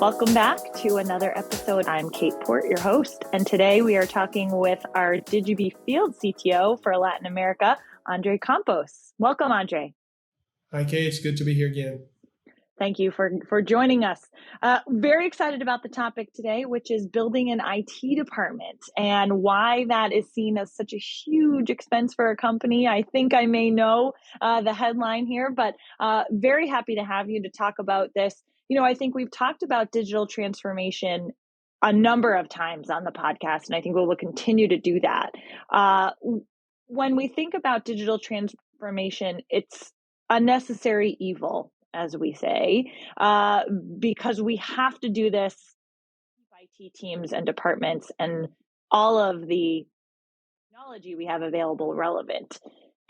Welcome back to another episode. I'm Kate Port, your host, and today we are talking with our Digibee Field CTO for Latin America, Andre Campos. Welcome, Andre. Hi, Kate. It's good to be here again. Thank you for joining us. Very excited about the topic today, which is building an IT department and why that is seen as such a huge expense for a company. I think I may know the headline here, but very happy to have you to talk about this. You know, I think we've talked about digital transformation a number of times on the podcast, and I think we will continue to do that. When we think about digital transformation, it's a necessary evil, as we say, because we have to do this, IT teams and departments and all of the technology we have available relevant.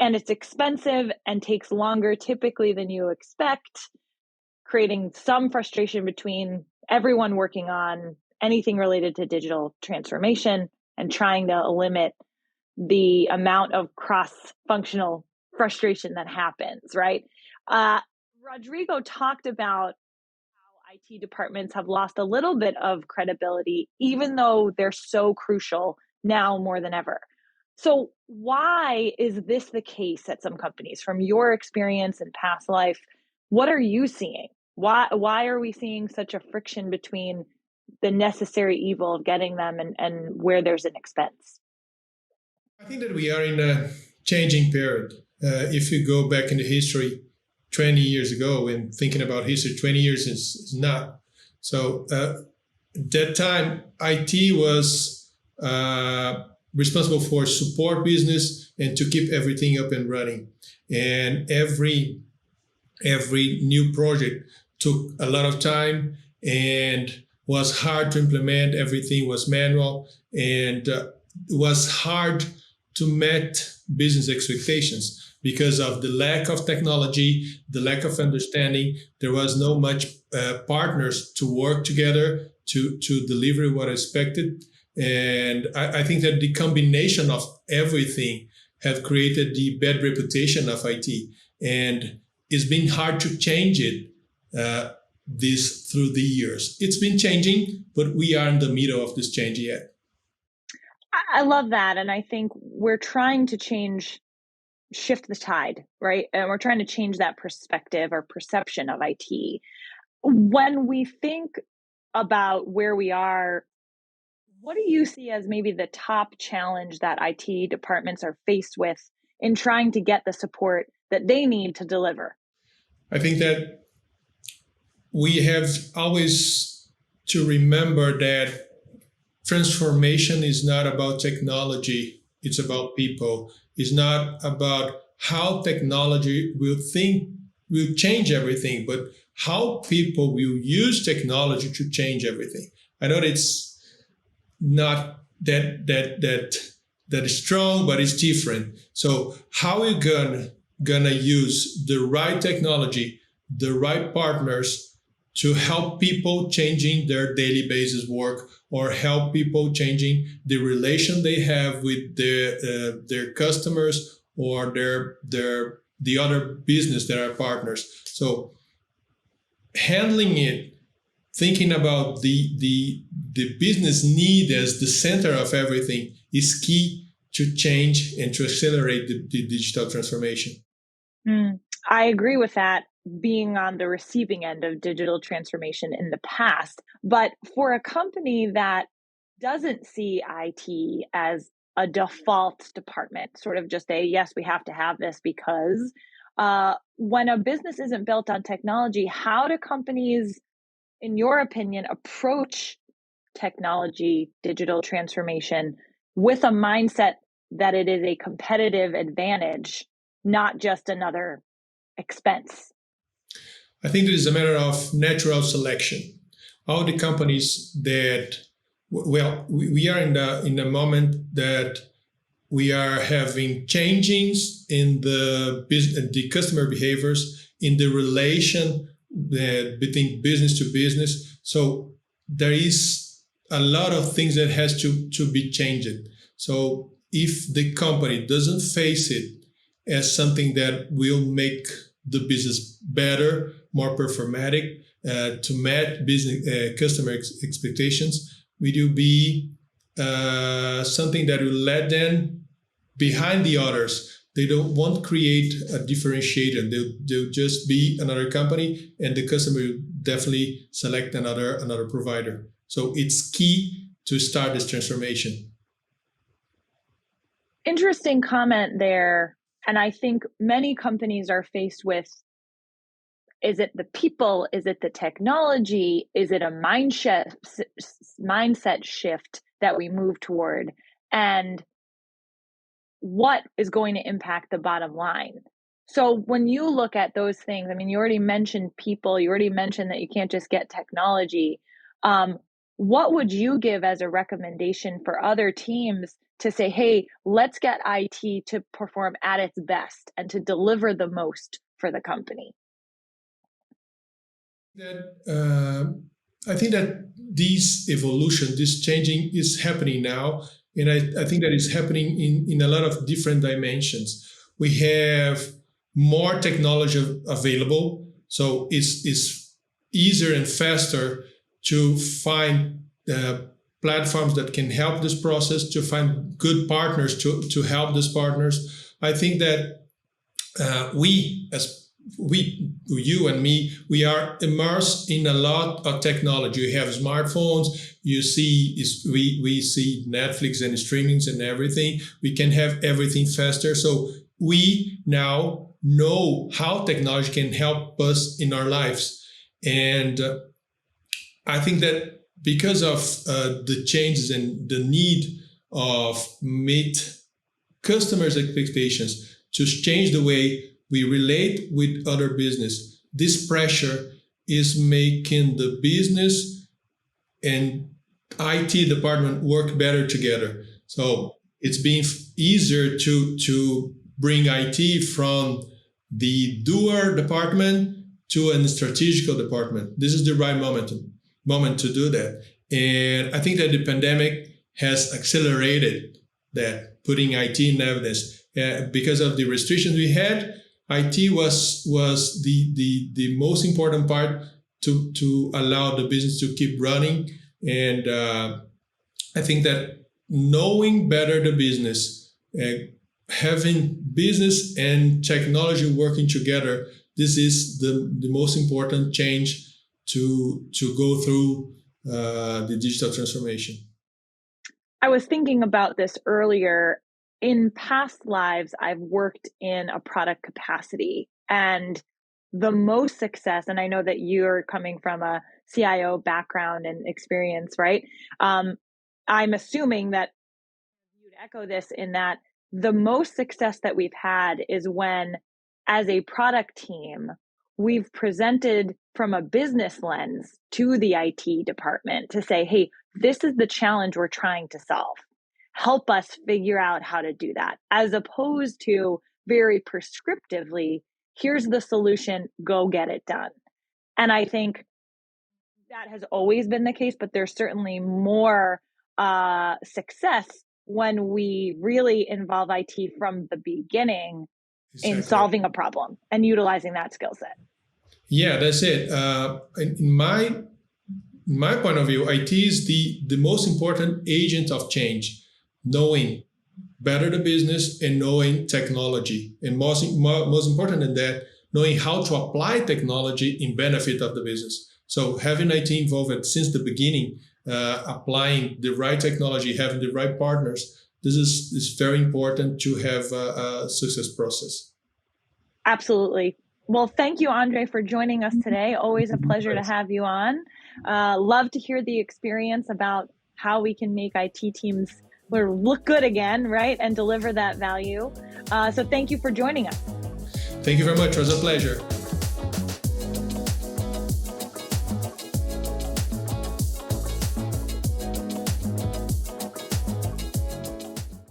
And it's expensive and takes longer typically than you expect, creating some frustration between everyone working on anything related to digital transformation and trying to limit the amount of cross-functional frustration that happens, right? Rodrigo talked about how IT departments have lost a little bit of credibility, even though they're so crucial now more than ever. So why is this the case at some companies? From your experience in past life, what are you seeing? Why are we seeing such a friction between the necessary evil of getting them and where there's an expense? I think that we are in a changing period. If you go back into history, 20 years ago, and thinking about history, 20 years is not. So at that time, IT was responsible for support business and to keep everything up and running. And every new project took a lot of time and was hard to implement. Everything was manual and it was hard to meet business expectations because of the lack of technology, the lack of understanding. There was no much partners to work together to deliver what expected. And I think that the combination of everything have created the bad reputation of IT. And it's been hard to change it this through the years. It's been changing, but we are in the middle of this change yet. I love that. And I think we're trying to shift the tide, right? And we're trying to change that perspective or perception of IT. When we think about where we are, what do you see as maybe the top challenge that IT departments are faced with in trying to get the support that they need to deliver? I think that we have always to remember that transformation is not about technology, it's about people. It's not about how technology will change everything, but how people will use technology to change everything. I know it's not that strong, but it's different. So how are you gonna use the right technology, the right partners to help people changing their daily basis work, or help people changing the relation they have with their customers or the other business that are partners. So handling it, thinking about the business need as the center of everything is key to change and to accelerate the digital transformation. I agree with that, being on the receiving end of digital transformation in the past. But for a company that doesn't see IT as a default department, sort of just yes, we have to have this because when a business isn't built on technology, how do companies, in your opinion, approach technology, digital transformation with a mindset that it is a competitive advantage, not just another expense? I think it is a matter of natural selection. All the companies that, well, we are in the moment that we are having changes in the customer behaviors, in the relation between business to business. So there is a lot of things that has to be changed. So if the company doesn't face it as something that will make the business better, more performatic, to match business customer expectations, we do be something that will let them behind the others. They won't create a differentiator. They'll just be another company, and the customer will definitely select another provider. So it's key to start this transformation. Interesting comment there. And I think many companies are faced with, is it the people? Is it the technology? Is it a mindset shift that we move toward? And what is going to impact the bottom line? So when you look at those things, I mean, you already mentioned people, you already mentioned that you can't just get technology. What would you give as a recommendation for other teams to say, hey, let's get IT to perform at its best and to deliver the most for the company? I think that this evolution, this changing is happening now. And I think that is happening in a lot of different dimensions. We have more technology available, so it's easier and faster to find platforms that can help this process, to find good partners to help these partners. I think that you and me, we are immersed in a lot of technology. We have smartphones. We see Netflix and streamings and everything. We can have everything faster. So we now know how technology can help us in our lives. And I think that because of the changes and the need of meet customers' expectations to change the way we relate with other business, this pressure is making the business and IT department work better together. So it's being easier to bring IT from the doer department to a strategical department. This is the right moment to do that. And I think that the pandemic has accelerated that, putting IT in evidence. Because of the restrictions we had, IT was the most important part to allow the business to keep running. And I think that knowing better the business, having business and technology working together, this is the most important change to go through the digital transformation. I was thinking about this earlier. In past lives, I've worked in a product capacity, and the most success, and I know that you're coming from a CIO background and experience, right? I'm assuming that you'd echo this, in that the most success that we've had is when, as a product team, we've presented from a business lens to the IT department to say, hey, this is the challenge we're trying to solve. Help us figure out how to do that, as opposed to very prescriptively, here's the solution, go get it done. And I think that has always been the case, but there's certainly more success when we really involve IT from the beginning. Exactly. In solving a problem and utilizing that skill set. Yeah, that's it. In my point of view, IT is the most important agent of change, knowing better the business and knowing technology. And most important than that, knowing how to apply technology in benefit of the business. So having IT involved since the beginning, applying the right technology, having the right partners, this is very important to have a success process. Absolutely. Well, thank you, Andre, for joining us today. Always a pleasure to have you on. Love to hear the experience about how we can make IT teams look good again, right? And deliver that value. So thank you for joining us. Thank you very much. It was a pleasure.